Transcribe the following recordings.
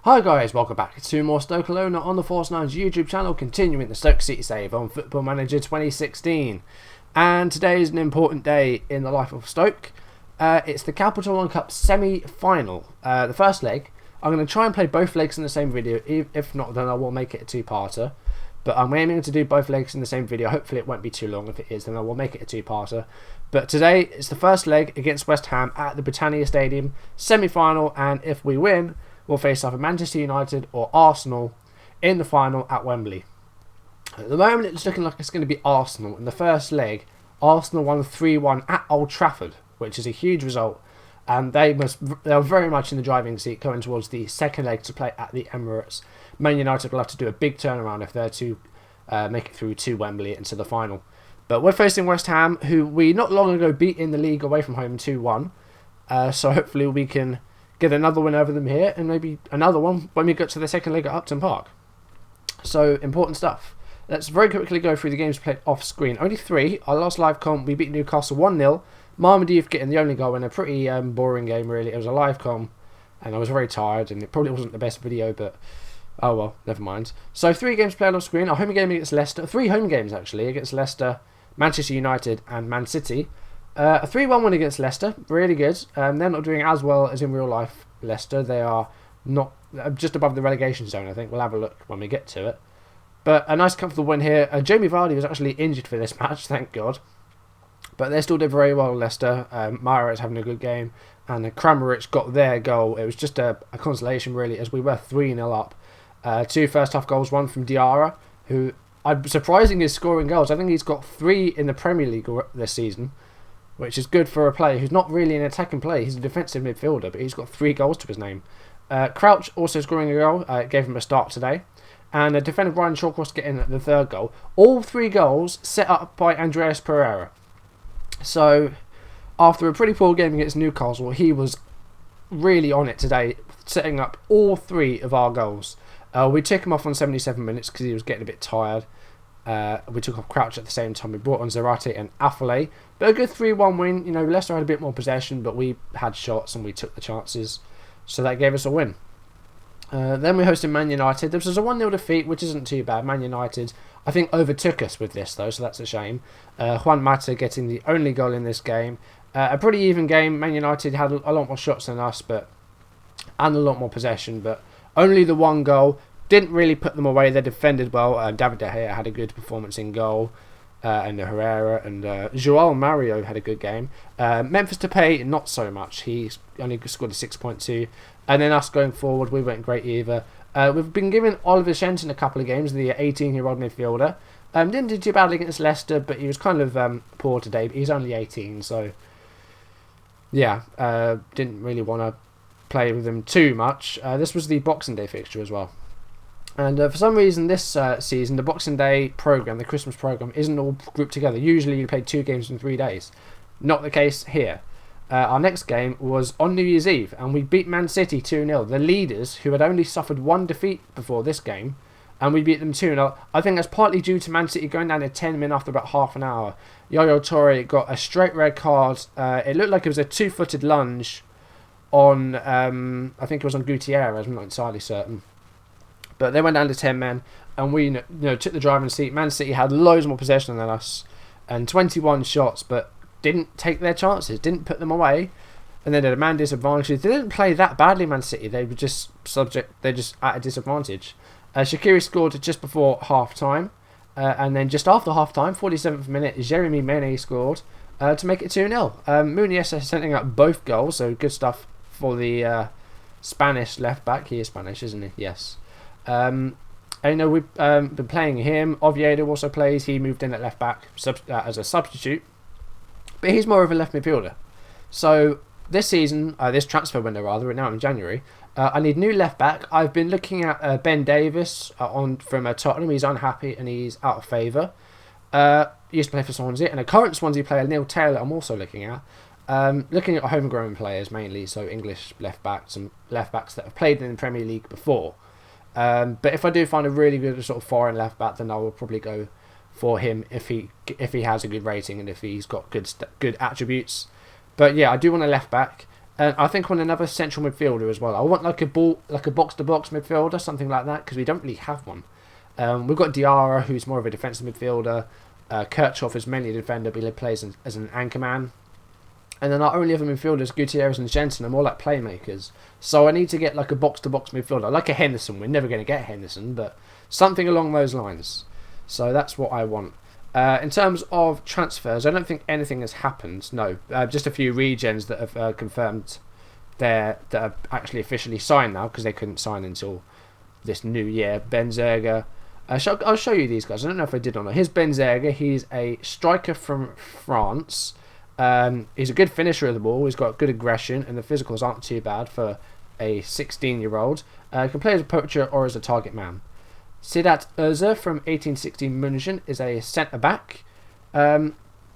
Hi guys, welcome back to more Stokelona on the Force 9's YouTube channel, continuing the Stoke City save on Football Manager 2016. And today is an important day in the life of Stoke. It's the Capital One Cup semi-final, the first leg. I'm going to try and play both legs in the same video. If not, then I will make it a two-parter. But I'm aiming to do both legs in the same video. Hopefully it won't be too long. If it is, then I will make it a two-parter. But today it's the first leg against West Ham at the Britannia Stadium, semi-final, and if we win, we'll face either Manchester United or Arsenal in the final at Wembley. At the moment it's looking like it's going to be Arsenal. In the first leg, Arsenal won 3-1 at Old Trafford, which is a huge result. And they're very much in the driving seat going towards the second leg to play at the Emirates. Man United will have to do a big turnaround if they're to make it through to Wembley into the final. But we're facing West Ham, who we not long ago beat in the league away from home 2-1. So hopefully we can get another win over them here, and maybe another one when we get to the second leg at Upton Park. So, important stuff. Let's very quickly go through the games played off screen. Only 3. Our last live com, we beat Newcastle 1-0. Marmaduke getting the only goal in a pretty boring game, really. It was a live com, and I was very tired, and it probably wasn't the best video, but oh well, never mind. So, 3 games played off screen. Our home game against Leicester. 3 home games, actually, against Leicester, Manchester United, and Man City. A 3-1 win against Leicester, really good. They're not doing as well as in real life Leicester. They are not just above the relegation zone, I think. We'll have a look when we get to it. But a nice comfortable win here. Jamie Vardy was actually injured for this match, thank God. But they still did very well, Leicester. Mahrez having a good game. And Kramaric got their goal. It was just a consolation, really, as we were 3-0 up. 2 first half goals, one from Diarra, who I'm surprising is scoring goals. I think he's got 3 in the Premier League this season, which is good for a player who's not really an attacking player. He's a defensive midfielder, but he's got 3 goals to his name. Crouch also scoring a goal. Gave him a start today. And defender Ryan Shawcross getting the 3rd goal. All 3 goals set up by Andreas Pereira. So, after a pretty poor game against Newcastle, he was really on it today, setting up all 3 of our goals. We took him off on 77 minutes because he was getting a bit tired. We took off Crouch at the same time. We brought on Zarate and Affalay. But a good 3-1 win. You know, Leicester had a bit more possession, but we had shots and we took the chances. So that gave us a win. Then we hosted Man United. This was a 1-0 defeat, which isn't too bad. Man United, I think, overtook us with this, though, so that's a shame. Juan Mata getting the only goal in this game. A pretty even game. Man United had a lot more shots than us, and a lot more possession, but only the 1 goal. Didn't really put them away. They defended well. David De Gea had a good performance in goal. And Herrera and Joao Mario had a good game. Memphis Depay, not so much. He only scored a 6.2. And then us going forward, we weren't great either. We've been given Oliver Shenton a couple of games, the 18-year-old midfielder. Didn't do too badly against Leicester, but he was kind of poor today. But he's only 18, so yeah, didn't really want to play with him too much. This was the Boxing Day fixture as well. And for some reason this season, the Boxing Day programme, the Christmas programme, isn't all grouped together. Usually you play 2 games in 3 days. Not the case here. Our next game was on New Year's Eve, and we beat Man City 2-0. The leaders, who had only suffered 1 defeat before this game, and we beat them 2-0. I think that's partly due to Man City going down to 10 men after about half an hour. Yaya Toure got a straight red card. It looked like it was a 2-footed lunge on, I think it was on Gutierrez, I'm not entirely certain. But they went down to 10 men, and we took the driving seat. Man City had loads more possession than us, and 21 shots, but didn't take their chances, didn't put them away, and then had a man disadvantage. They didn't play that badly, Man City. They were just at a disadvantage. Shaqiri scored just before half time, and then just after half time, 47th minute, Jeremy Mene scored to make it 2-0. Muniesa setting up both goals, so good stuff for the Spanish left back. He is Spanish, isn't he? Yes. And we've been playing him. Oviedo also plays. He moved in at left back as a substitute, but he's more of a left midfielder. So this season, this transfer window rather, now in January, I need new left back. I've been looking at Ben Davis from Tottenham. He's unhappy and he's out of favour. He used to play for Swansea, and a current Swansea player, Neil Taylor, I'm also looking at. Looking at homegrown players mainly, so English left backs and left backs that have played in the Premier League before. But if I do find a really good sort of foreign left back, then I will probably go for him if he has a good rating and if he's got good attributes. But yeah, I do want a left back. And I think on another central midfielder as well. I want like a box-to-box midfielder, something like that, because we don't really have one. We've got Diarra, who's more of a defensive midfielder. Kirchhoff is mainly a defender, but he plays as an anchor man. And then our only other midfielders, Gutierrez and Jensen, are more like playmakers. So I need to get like a box-to-box midfielder, like a Henderson. We're never going to get Henderson, but something along those lines. So that's what I want. In terms of transfers, I don't think anything has happened. No, just a few regens that have confirmed that are actually officially signed now, because they couldn't sign until this new year. Benzerga. I'll show you these guys. I don't know if I did or not. Here's Benzerga. He's a striker from France. He's a good finisher of the ball. He's got good aggression, and the physicals aren't too bad for a 16-year-old. Can play as a poacher or as a target man. Sedat Özür from 1816 München is a centre-back.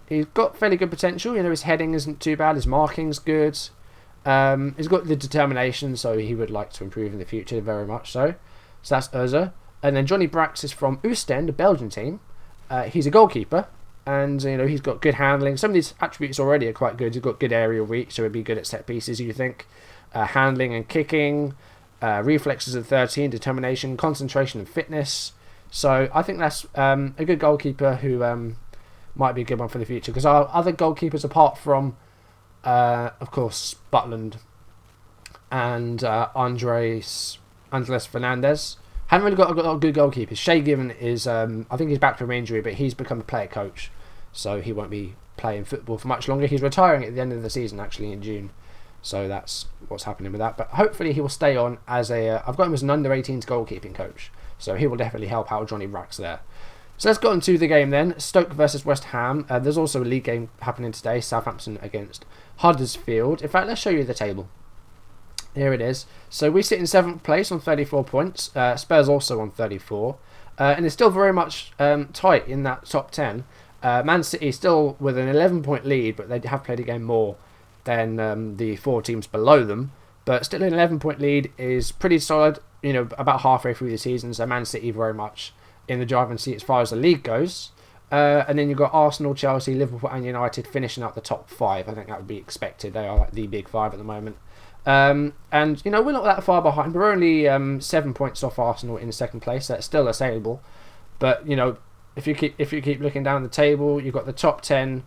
He's got fairly good potential. His heading isn't too bad. His marking's good. He's got the determination, so he would like to improve in the future, very much so. So that's Özür. And then Johnny Brax is from Oostende, a Belgian team. He's a goalkeeper, and he's got good handling. Some of these attributes already are quite good. He's got good aerial reach, so he'd be good at set pieces, you think. Handling and kicking. Reflexes of 13, determination, concentration and fitness. So I think that's a good goalkeeper who might be a good one for the future. Because our other goalkeepers, apart from, of course, Butland and Andres Fernandez, haven't really got a good goalkeepers. Shay Given is, I think he's back from injury, but he's become a player coach. So he won't be playing football for much longer. He's retiring at the end of the season, actually, in June. So that's what's happening with that. But hopefully he will stay on as I've got him as an under-18s goalkeeping coach. So he will definitely help out Johnny Brax there. So let's go on to the game then. Stoke versus West Ham. There's also a league game happening today. Southampton against Huddersfield. In fact, let's show you the table. Here it is. So we sit in 7th place on 34 points. Spurs also on 34. And it's still very much tight in that top 10. Man City still with an 11-point lead, but they have played a game more than the 4 teams below them, but still an 11-point lead is pretty solid, about halfway through the season. So Man City very much in the driving seat as far as the league goes, and then you've got Arsenal, Chelsea, Liverpool and United finishing up the top 5. I think that would be expected. They are like the big 5 at the moment, and we're not that far behind. We're only 7 points off Arsenal in 2nd place, so that's still assailable. But if you keep looking down the table, you've got the top 10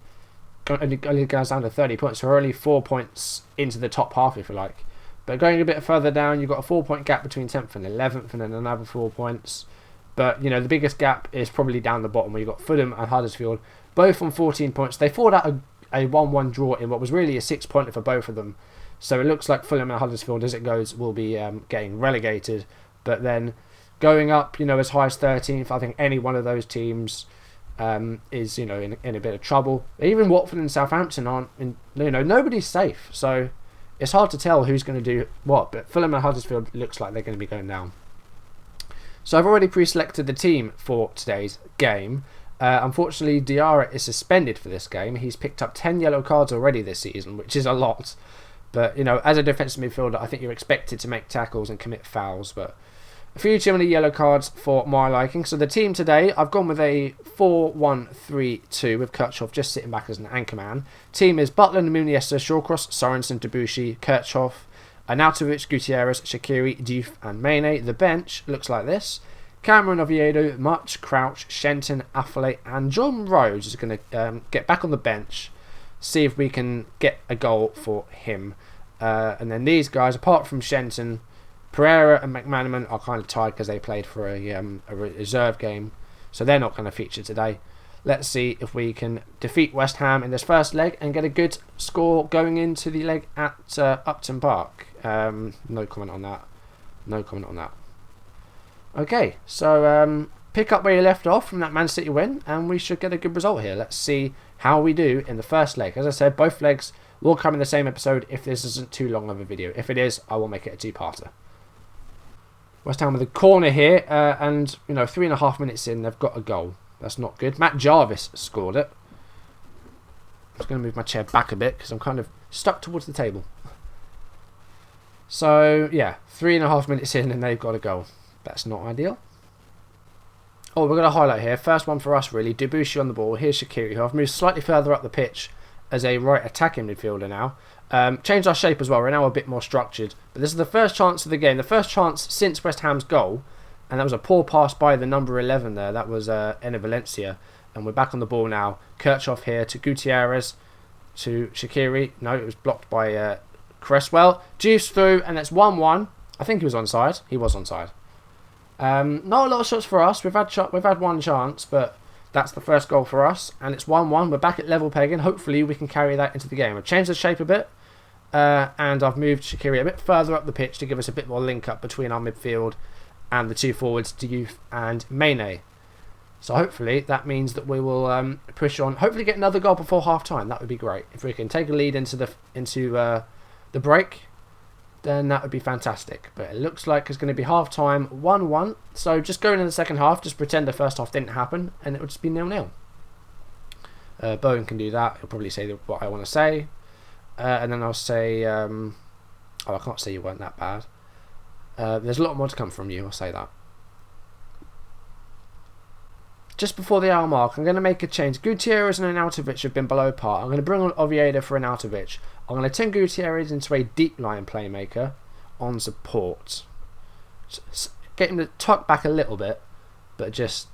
only goes down to 30 points, so we're only 4 points into the top half, if you like. But going a bit further down, you've got a 4-point gap between 10th and 11th, and then another 4 points. But the biggest gap is probably down the bottom, where you've got Fulham and Huddersfield, both on 14 points. They fought out a 1-1 draw in what was really a 6-pointer for both of them. So it looks like Fulham and Huddersfield, as it goes, will be getting relegated. But then going up, as high as 13th, I think any one of those teams is in a bit of trouble. Even Watford and Southampton aren't nobody's safe, so it's hard to tell who's going to do what. But Fulham and Huddersfield looks like they're going to be going down. So I've already pre-selected the team for today's game. Unfortunately, Diarra is suspended for this game. He's picked up 10 yellow cards already this season, which is a lot. But as a defensive midfielder, I think you're expected to make tackles and commit fouls, but a few too many yellow cards for my liking. So the team today, I've gone with a 4-1-3-2 with Kirchhoff just sitting back as an anchor man. Team is Butland, Muniesta, Shawcross, Sorensen, Debussy, Kirchhoff, Arnautovic, Gutierrez, Shaqiri, Diouf and Mane. The bench looks like this. Cameron, Oviedo, Much, Crouch, Shenton, Affley and John Rhodes is going to get back on the bench, see if we can get a goal for him. And then these guys, apart from Shenton, Pereira and McManaman are kind of tied because they played for a reserve game, so they're not going to feature today. Let's see if we can defeat West Ham in this first leg and get a good score going into the leg at Upton Park. No comment on that. No comment on that. Okay, so pick up where you left off from that Man City win, and we should get a good result here. Let's see how we do in the first leg. As I said, both legs will come in the same episode if this isn't too long of a video. If it is, I will make it a two-parter. West Ham with a corner here, and 3.5 minutes in, they've got a goal. That's not good. Matt Jarvis scored it. I'm just going to move my chair back a bit because I'm kind of stuck towards the table. So, yeah, 3.5 minutes in and they've got a goal. That's not ideal. Oh, we're going to highlight here. First one for us, really. Debussy on the ball. Here's Shaqiri, who I've moved slightly further up the pitch as a right attacking midfielder now. Changed our shape as well. We're now a bit more structured. But this is the first chance of the game. The first chance since West Ham's goal. And that was a poor pass by the number 11 there. That was Enner Valencia. And we're back on the ball now. Kirchhoff here to Gutierrez. To Shaqiri. No, it was blocked by Cresswell. Juice through. And that's 1-1. I think he was onside. He was onside. Not a lot of shots for us. We've had one chance. But that's the first goal for us. And it's 1-1. We're back at level pegging. Hopefully we can carry that into the game. I've changed the shape a bit. And I've moved Shaqiri a bit further up the pitch to give us a bit more link up between our midfield and the two forwards, Diouf and Mane. So hopefully that means that we will push on. Hopefully get another goal before half time. That would be great. If we can take a lead into the break, then that would be fantastic. But it looks like it's going to be half time 1-1. So just going in the second half, just pretend the first half didn't happen, and it would just be 0-0. Bowen can do that. He'll probably say what I want to say. And then I'll say, I can't say you weren't that bad. There's a lot more to come from you, I'll say that. Just before the hour mark, I'm going to make a change. Gutierrez and Arnautovic have been below par. I'm going to bring on Oviedo for Arnautovic. I'm going to turn Gutierrez into a deep line playmaker on support. Get him to tuck back a little bit, but just,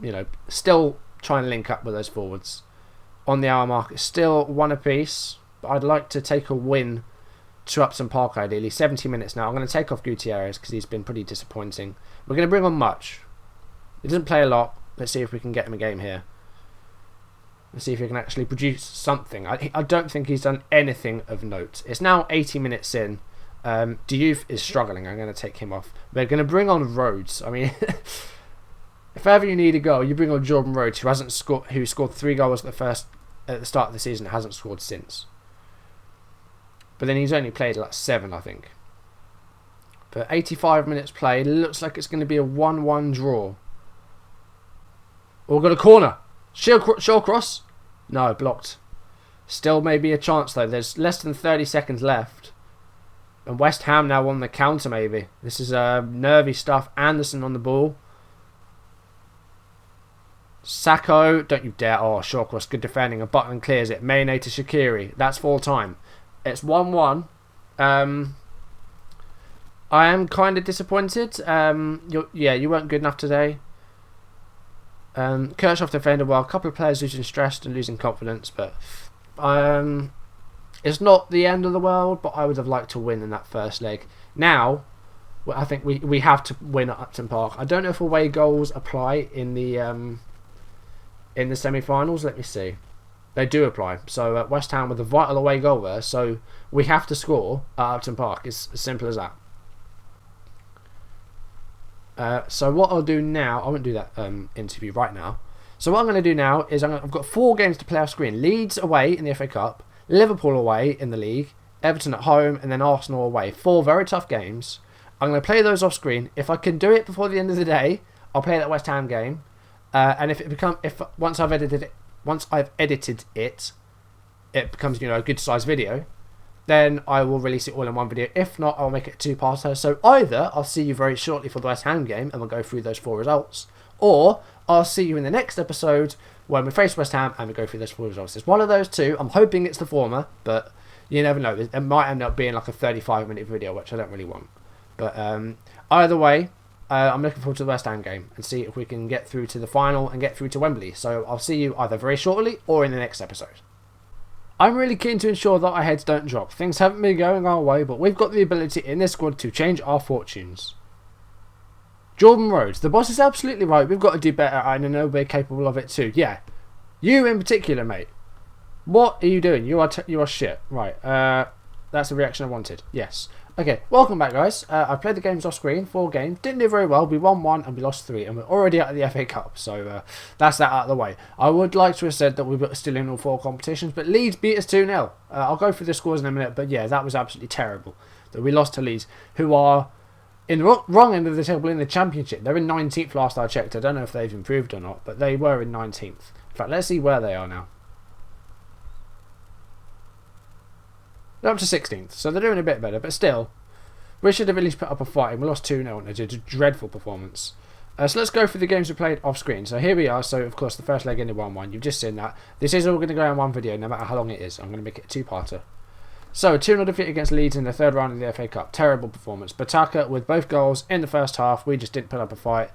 still try and link up with those forwards. On the hour mark, it's still 1 apiece. But I'd like to take a win to Upton Park ideally. 70 minutes now. I'm going to take off Gutierrez because he's been pretty disappointing. We're going to bring on Much. He doesn't play a lot. Let's see if we can get him a game here. Let's see if he can actually produce something. I don't think he's done anything of note. It's now 80 minutes in. Diouf is struggling. I'm going to take him off. We're going to bring on Rhodes. I mean, if ever you need a goal, you bring on Jordan Rhodes, who scored 3 goals at the start of the season, hasn't scored since. But then he's only played like 7, I think. But 85 minutes played. Looks like it's going to be a 1-1 draw. We've got a corner. Shawcross? No, blocked. Still maybe a chance though. There's less than 30 seconds left. And West Ham now on the counter maybe. This is nervy stuff. Anderson on the ball. Sacco. Don't you dare. Oh, Shawcross. Good defending. And Butland clears it. Mane to Shaqiri. That's full time. It's 1-1. I am kind of disappointed. You weren't good enough today. Kirchhoff defended well. A couple of players losing stress and losing confidence, but it's not the end of the world. But I would have liked to win in that first leg. Now, I think we have to win at Upton Park. I don't know if away goals apply in the semi-finals. Let me see. They do apply. So West Ham with a vital away goal there. So we have to score at Upton Park. It's as simple as that. So what I'll do now, I won't do that interview right now. So what I'm going to do now is I've got 4 games to play off screen. Leeds away in the FA Cup, Liverpool away in the league, Everton at home, and then Arsenal away. 4 very tough games. I'm going to play those off screen. If I can do it before the end of the day, I'll play that West Ham game. And once I've edited it, it becomes a good sized video. Then I will release it all in one video. If not, I'll make it a 2-parter. So either I'll see you very shortly for the West Ham game and we'll go through those 4 results, or I'll see you in the next episode when we face West Ham and we go through those 4 results. It's one of those 2. I'm hoping it's the former, but you never know. It might end up being like a 35-minute video, which I don't really want. But either way, I'm looking forward to the West Ham game and see if we can get through to the final and get through to Wembley. So I'll see you either very shortly or in the next episode. I'm really keen to ensure that our heads don't drop. Things haven't been going our way, but we've got the ability in this squad to change our fortunes. Jordan Rhodes. The boss is absolutely right. We've got to do better, and I know we're capable of it too. Yeah. You in particular, mate. What are you doing? You are shit. Right. That's the reaction I wanted. Yes. Okay, welcome back, guys. I played the games off screen, 4 games. Didn't do very well. We won 1 and we lost 3, and we're already out of the FA Cup. So that's that out of the way. I would like to have said that we were still in all 4 competitions, but Leeds beat us 2-0. I'll go through the scores in a minute, but yeah, that was absolutely terrible that we lost to Leeds, who are in the wrong end of the table in the Championship. They're in 19th last I checked. I don't know if they've improved or not, but they were in 19th. In fact, let's see where they are now. They're up to 16th, so they're doing a bit better, but still, we should have at least put up a fight, and we lost 2-0, and it's a dreadful performance. So let's go through the games we played off screen. So here we are. So of course the first leg ended 1-1. You've just seen that. This is all going to go in one video, no matter how long it is. I'm going to make it a two-parter. So a 2-0 defeat against Leeds in the third round of the FA Cup. Terrible performance. Bataka with both goals in the first half. We just didn't put up a fight.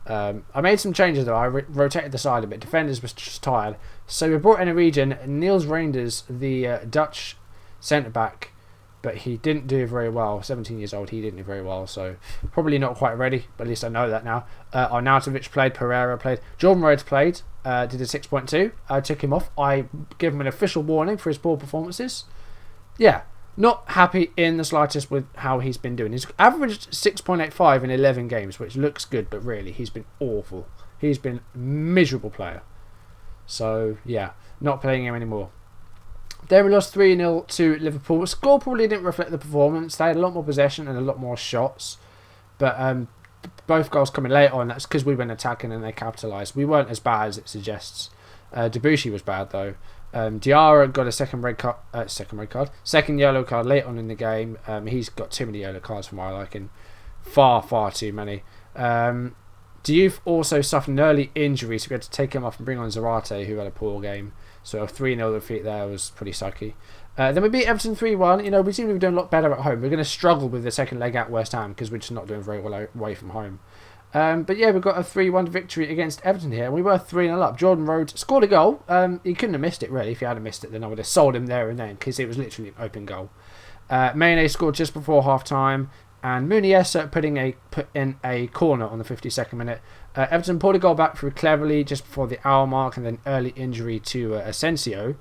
I made some changes though. I rotated the side a bit. Defenders was just tired. So we brought in a region. Niels Reinders, the Dutch centre-back, but he didn't do very well. 17 years old, he didn't do very well, so probably not quite ready, but at least I know that now. Arnautovic played, Pereira played, Jordan Rhodes played, did a 6.2. I took him off. I gave him an official warning for his poor performances. Yeah, not happy in the slightest with how he's been doing. He's averaged 6.85 in 11 games, which looks good, but really, he's been awful. He's been a miserable player. So, yeah, not playing him anymore. Then we lost 3-0 to Liverpool. The score probably didn't reflect the performance. They had a lot more possession and a lot more shots. But both goals coming late on. That's because we went attacking and they capitalised. We weren't as bad as it suggests. Debussy was bad though. Diarra got a second yellow card late on in the game. He's got too many yellow cards for my liking. Far too many. Diouf also suffered an early injury, so we had to take him off and bring on Zarate, who had a poor game. So a 3-0 defeat there was pretty sucky. Then we beat Everton 3-1. You know, we seem to be doing a lot better at home. We're going to struggle with the second leg at West Ham because we're just not doing very well away from home. But yeah, we got a 3-1 victory against Everton here. And we were 3-0 up. Jordan Rhodes scored a goal. He couldn't have missed it, really. If he hadn't missed it, then I would have sold him there and then because it was literally an open goal. Mane scored just before half-time. And Muniesa put in a corner on the 52nd minute. Everton pulled a goal back through cleverly just before the hour mark and then early injury to Asensio.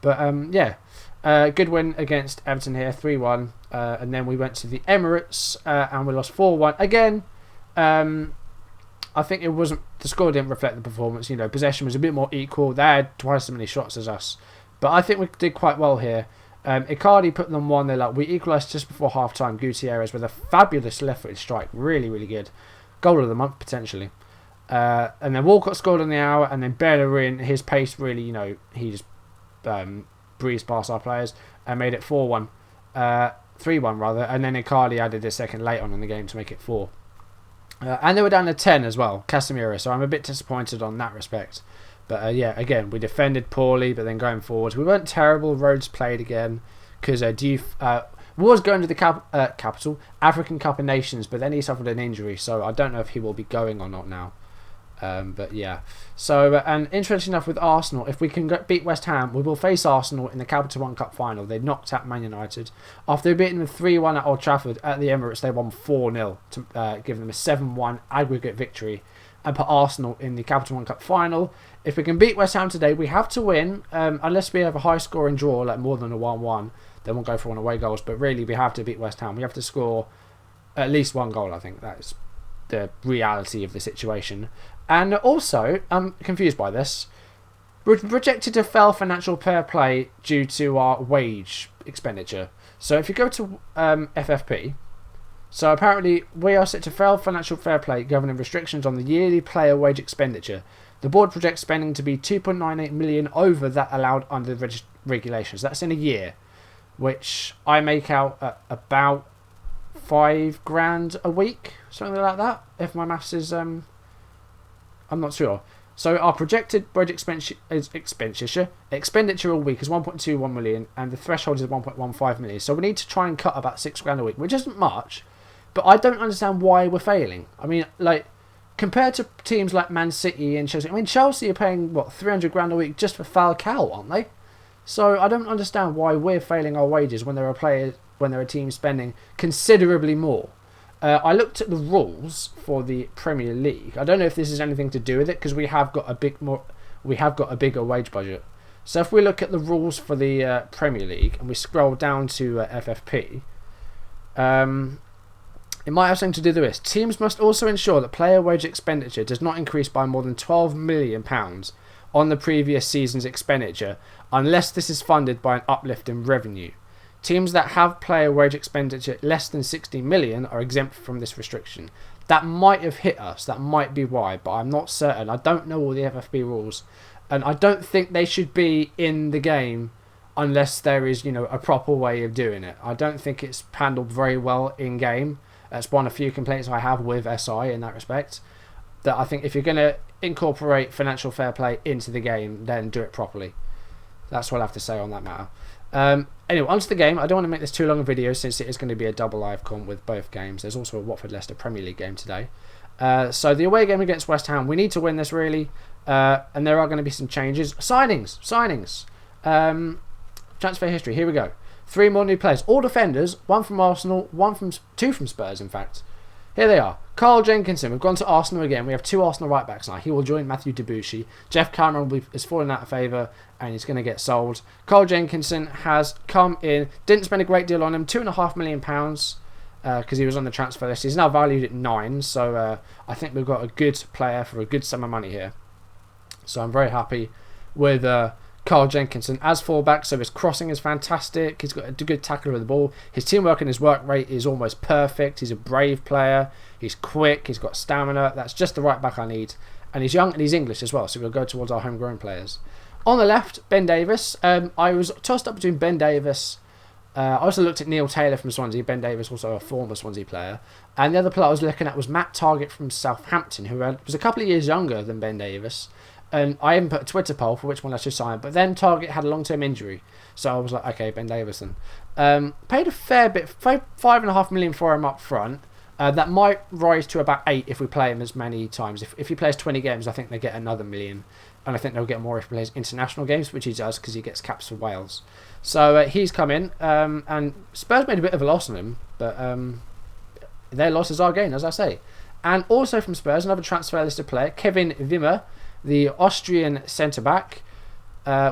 But yeah, good win against Everton here, 3-1. And then we went to the Emirates and we lost 4-1. Again, I think the score didn't reflect the performance. You know, possession was a bit more equal. They had twice as many shots as us. But I think we did quite well here. Icardi put them 1-0 up. We equalised just before half-time. Gutierrez with a fabulous left-footed strike. Really good. Goal of the month, potentially. And then Walcott scored on the hour. And then Bellerin, his pace really, you know, he just breezed past our players and made it 4-1. 3-1, rather. And then Icardi added a second late on in the game to make it 4. And they were down to 10 as well, Casemiro. So I'm a bit disappointed on that respect. But yeah, again, we defended poorly, but then going forward, we weren't terrible. Rhodes played again because Diouf was going to the African Cup of Nations, but then he suffered an injury, so I don't know if he will be going or not now. But yeah, so and interesting enough with Arsenal, if we can beat West Ham, we will face Arsenal in the Capital One Cup final. They knocked out Man United after beating them 3-1 at Old Trafford. At the Emirates, they won 4-0 to give them a 7-1 aggregate victory and put Arsenal in the Capital One Cup final. If we can beat West Ham today, we have to win. Unless we have a high-scoring draw, like more than a 1-1, then we'll go for one away goals. But really, we have to beat West Ham. We have to score at least one goal, I think. That is the reality of the situation. And also, I'm confused by this. We're rejected to fail financial fair play due to our wage expenditure. So if you go to FFP... So apparently we are set to fail financial fair play governing restrictions on the yearly player wage expenditure. The board projects spending to be 2.98 million over that allowed under the regulations. That's in a year, which I make out at about $5,000 a week, something like that. If my maths is, I'm not sure. So our projected budget expenditure all week is 1.21 million, and the threshold is 1.15 million. So we need to try and cut about $6,000 a week, which isn't much. But I don't understand why we're failing. I mean, like, compared to teams like Man City and Chelsea, I mean, Chelsea are paying, what, $300,000 a week just for Falcao, aren't they? So I don't understand why we're failing our wages when there are teams spending considerably more. I looked at the rules for the Premier League. I don't know if this has anything to do with it because we have got a bigger wage budget. So if we look at the rules for the Premier League and we scroll down to FFP, it might have something to do with this. Teams must also ensure that player wage expenditure does not increase by more than £12 million on the previous season's expenditure unless this is funded by an uplift in revenue. Teams that have player wage expenditure less than 60 million are exempt from this restriction. That might have hit us. That might be why, but I'm not certain. I don't know all the FFP rules, and I don't think they should be in the game unless there is, you know, a proper way of doing it. I don't think it's handled very well in game. That's one of the few complaints I have with SI in that respect. that I think if you're going to incorporate financial fair play into the game, then do it properly. That's what I have to say on that matter. Anyway, onto the game. I don't want to make this too long a video since it is going to be a double live con with both games. There's also a Watford-Leicester Premier League game today. So the away game against West Ham, we need to win this really. And there are going to be some changes. Signings. Transfer history. Here we go. 3 more new players. All defenders. 1 from Arsenal. 2 from Spurs, in fact. Here they are. Carl Jenkinson. We've gone to Arsenal again. We have 2 Arsenal right backs now. He will join Matthew Debussy. Jeff Cameron is falling out of favour and he's going to get sold. Carl Jenkinson has come in. Didn't spend a great deal on him. £2.5 million because he was on the transfer list. He's now valued at 9. So I think we've got a good player for a good sum of money here. So I'm very happy with Carl Jenkinson as fullback. So his crossing is fantastic. He's got a good tackle with the ball. His teamwork and his work rate is almost perfect. He's a brave player. He's quick. He's got stamina. That's just the right back I need. And he's young and he's English as well. So we'll go towards our homegrown players. On the left, Ben Davies. I was tossed up between Ben Davies. I also looked at Neil Taylor from Swansea. Ben Davies, also a former Swansea player. And the other player I was looking at was Matt Targett from Southampton, who was a couple of years younger than Ben Davies. And I even put a Twitter poll for which one I should sign. But then Targett had a long-term injury. So I was like, okay, Ben Davies then. Paid a fair bit, £5.5 million for him up front. That might rise to about 8 if we play him as many times. If he plays 20 games, I think they get another million. And I think they'll get more if he plays international games, which he does because he gets caps for Wales. So he's come in. And Spurs made a bit of a loss on him. But their loss is our gain, as I say. And also from Spurs, another transfer listed player, Kevin Wimmer, the Austrian centre-back.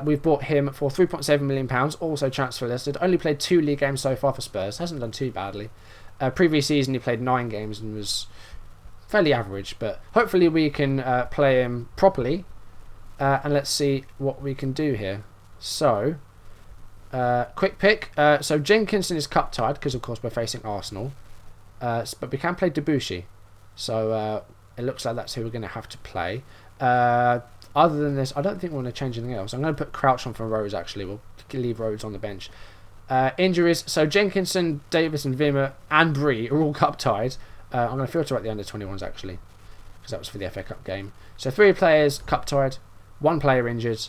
We've bought him for £3.7 million, also transfer listed. Only played 2 league games so far for Spurs. Hasn't done too badly. Previous season he played 9 games and was fairly average. But hopefully we can play him properly. And let's see what we can do here. So, quick pick. So Jenkinson is cup tied because of course we're facing Arsenal. But we can play Debussy. So it looks like that's who we're going to have to play. Other than this, I don't think we want to change anything else. I'm going to put Crouch on for Rose, actually. We'll leave Rose on the bench. Injuries. So Jenkinson, Davis and Wimmer and Bree are all cup tied. I'm going to filter out the under-21s, actually, because that was for the FA Cup game. So 3 players cup tied, 1 player injured.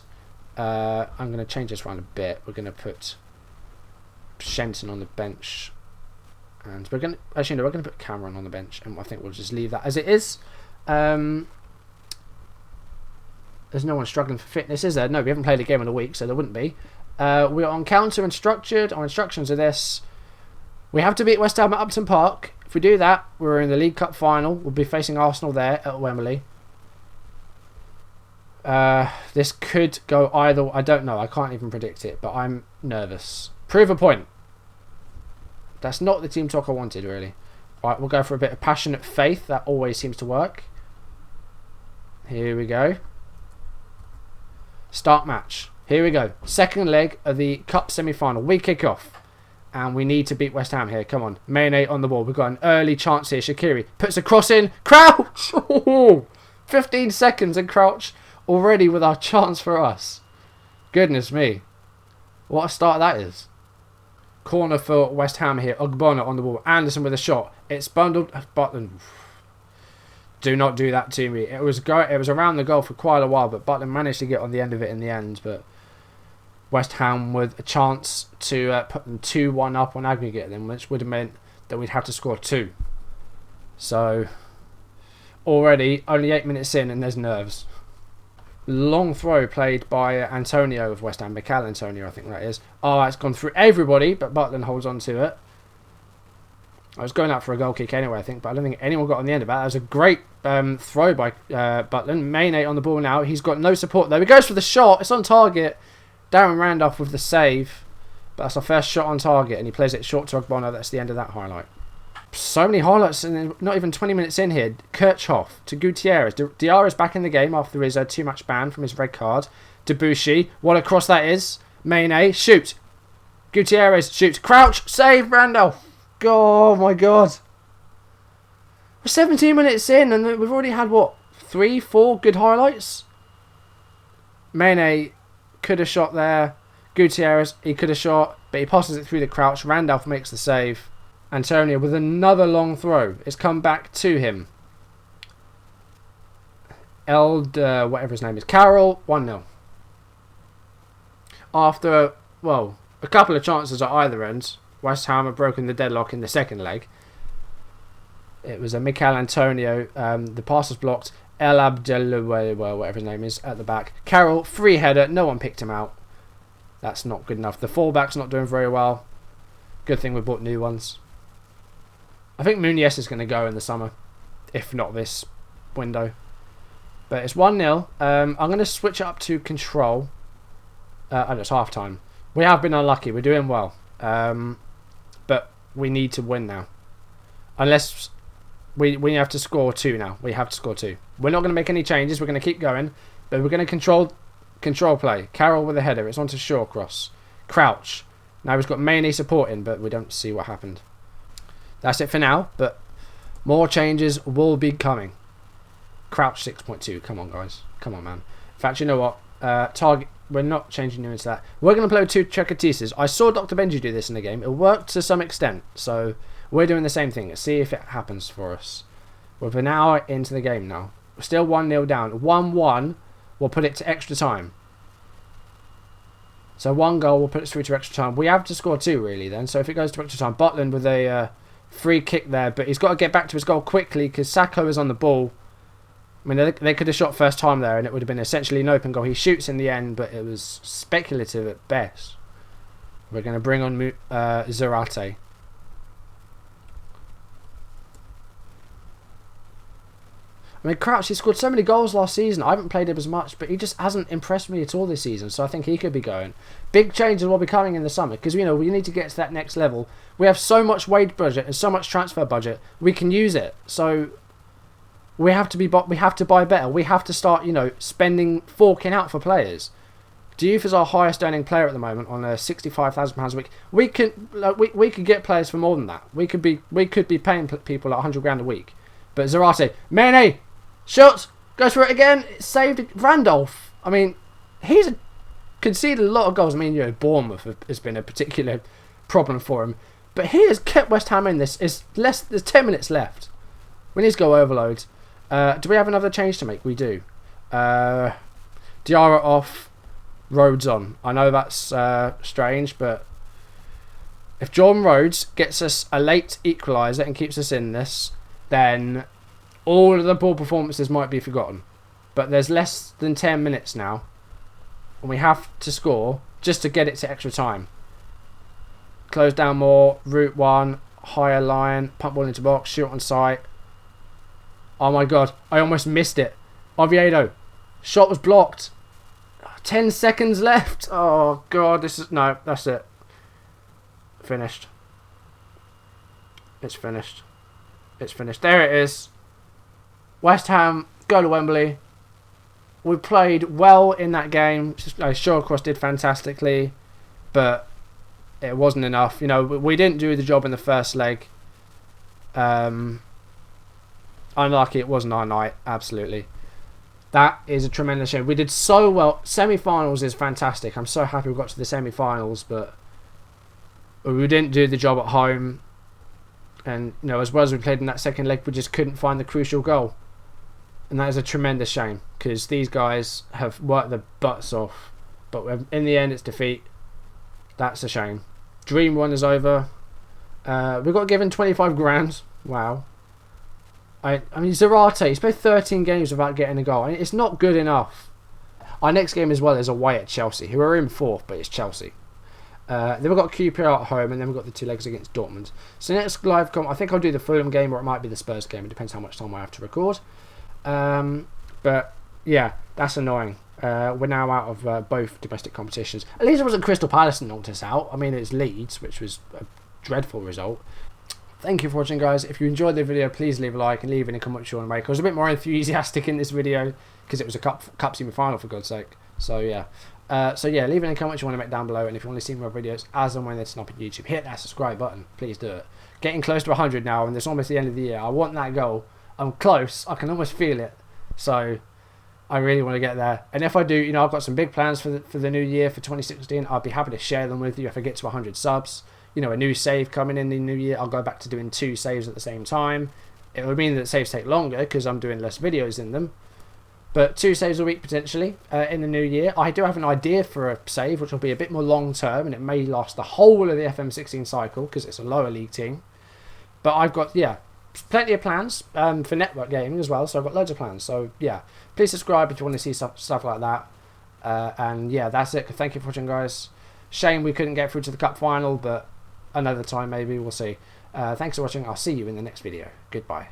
I'm going to change this around a bit. We're going to put Shenton on the bench. And we're going to... Actually, no, we're going to put Cameron on the bench. And I think we'll just leave that as it is. There's no one struggling for fitness, is there? No, we haven't played a game in a week, so there wouldn't be. We're on counter and structured. Our instructions are this. We have to beat West Ham at Upton Park. If we do that, we're in the League Cup final. We'll be facing Arsenal there at Wembley. This could go either... I don't know. I can't even predict it, but I'm nervous. Prove a point. That's not the team talk I wanted, really. Right, we'll go for a bit of passionate faith. That always seems to work. Here we go. Start match. Here we go. Second leg of the Cup semi-final. We kick off. And we need to beat West Ham here. Come on. Mane on the ball. We've got an early chance here. Shaqiri puts a cross in. Crouch! 15 seconds and Crouch already with our chance for us. Goodness me. What a start that is. Corner for West Ham here. Ogbonna on the ball. Anderson with a shot. It's bundled. Butland. Do not do that to me. It was around the goal for quite a while, but Butland managed to get on the end of it in the end. But West Ham with a chance to put them 2-1 up on aggregate, then, which would have meant that we'd have to score 2. So already only 8 minutes in, and there's nerves. Long throw played by Antonio of West Ham. Mikel Antonio, I think that is. Oh, it's gone through everybody, but Butland holds on to it. I was going out for a goal kick anyway, I think, but I don't think anyone got on the end of that. That was a great throw by Butland. Mane on the ball now. He's got no support there. He goes for the shot. It's on target. Darren Randolph with the save. But that's our first shot on target, and he plays it short to Ogbonna. That's the end of that highlight. So many highlights, and not even 20 minutes in here. Kirchhoff to Gutierrez. Diarra's back in the game after his 2-match ban from his red card. Debussy. What a cross that is. Mane. Shoot. Gutierrez. Shoot. Crouch. Save. Randolph. Oh my god. We're 17 minutes in and we've already had, what, 3-4 good highlights? Mane could have shot there. Gutierrez, he could have shot, but he passes it through the Crouch. Randolph makes the save. Antonio with another long throw. It's come back to him. whatever his name is, Carroll, 1-0. After, well, a couple of chances at either end, West Ham have broken the deadlock in the second leg. It was a Mikel Antonio, the pass was blocked, El Abdelouay, whatever his name is, at the back. Carroll, free header, no one picked him out. That's not good enough. The fullback's not doing very well. Good thing we bought new ones. I think Muniz is going to go in the summer, if not this window. But it's 1-0. I'm going to switch it up to control. And it's half time. We have been unlucky. We're doing well. But we need to win now. Unless we have to score 2 now. We have to score 2. We're not going to make any changes. We're going to keep going. But we're going to control play. Carroll with a header. It's on to Shawcross. Crouch. Now he's got Mainey supporting, but we don't see what happened. That's it for now. But more changes will be coming. Crouch 6.2. Come on, guys. Come on, man. In fact, you know what? Target. We're not changing you into that. We're going to play with 2 Chekatises. I saw Dr. Benji do this in the game. It worked to some extent. So we're doing the same thing. Let's see if it happens for us. We're an hour into the game now. We're still 1-0 down. 1-1. We'll put it to extra time. So 1 goal. We'll put it through to extra time. We have to score 2 really then. So if it goes to extra time. Butland with a free kick there. But he's got to get back to his goal quickly because Sacco is on the ball. I mean, they could have shot first time there and it would have been essentially an open goal. He shoots in the end, but it was speculative at best. We're going to bring on Zarate. I mean, Crouch, he scored so many goals last season. I haven't played him as much, but he just hasn't impressed me at all this season. So I think he could be going. Big changes will be coming in the summer because, you know, we need to get to that next level. We have so much wage budget and so much transfer budget. We can use it. So we have to buy better. We have to start, you know, forking out for players. Diouf is our highest earning player at the moment on £65,000 a week. We could get players for more than that. We could be paying people like £100 a week. But Zarate, Mane, shot, goes for it again. It saved Randolph. I mean, he's conceded a lot of goals. I mean, you know, Bournemouth has been a particular problem for him, but he has kept West Ham in this. There's 10 minutes left. We need to go overload. Do we have another change to make? We do. Diarra off, Rhodes on. I know that's strange, but if John Rhodes gets us a late equaliser and keeps us in this, then all of the ball performances might be forgotten. But there's less than 10 minutes now, and we have to score just to get it to extra time. Close down more, route 1, higher line, pump ball into box, shoot on sight. Oh my god, I almost missed it. Oviedo. Shot was blocked. 10 seconds left. Oh god, no, that's it. Finished. It's finished. It's finished. There it is. West Ham go to Wembley. We played well in that game. Shawcross did fantastically, but it wasn't enough. You know, we didn't do the job in the first leg. Unlucky, it wasn't our night, absolutely. That is a tremendous shame. We did so well. Semi-finals is fantastic. I'm so happy we got to the semi-finals, but we didn't do the job at home. And, you know, as well as we played in that second leg, we just couldn't find the crucial goal. And that is a tremendous shame, because these guys have worked their butts off. But in the end, it's defeat. That's a shame. Dream one is over. We got given 25 grand. Wow. I mean, Zarate, he's played 13 games without getting a goal. I mean, it's not good enough. Our next game as well is away at Chelsea, who are in 4th, but it's Chelsea. Then we've got QPR at home, and then we've got the 2 legs against Dortmund. So next live I think I'll do the Fulham game, or it might be the Spurs game. It depends how much time I have to record. But yeah, that's annoying. We're now out of both domestic competitions. At least it wasn't Crystal Palace that knocked us out. I mean, it's Leeds, which was a dreadful result. Thank you for watching, guys. If you enjoyed the video, please leave a like and leave any comments you want to make. I was a bit more enthusiastic in this video because it was a cup semi-final, for God's sake. So yeah. Leave any comments you want to make down below, and if you want to see more videos as and when they're up on YouTube, hit that subscribe button. Please do it. Getting close to 100 now, and it's almost the end of the year. I want that goal. I'm close. I can almost feel it. So I really want to get there. And if I do, you know, I've got some big plans for the new year, for 2016. I'll be happy to share them with you if I get to 100 subs. You know, a new save coming in the new year. I'll go back to doing 2 saves at the same time. It would mean that saves take longer because I'm doing less videos in them. But 2 saves a week potentially in the new year. I do have an idea for a save, which will be a bit more long term, and it may last the whole of the FM16 cycle because it's a lower league team. But I've got, plenty of plans for network gaming as well. So I've got loads of plans. So yeah, please subscribe if you want to see stuff like that. And yeah, that's it. Thank you for watching, guys. Shame we couldn't get through to the cup final, but another time maybe, we'll see. Thanks for watching. I'll see you in the next video. Goodbye.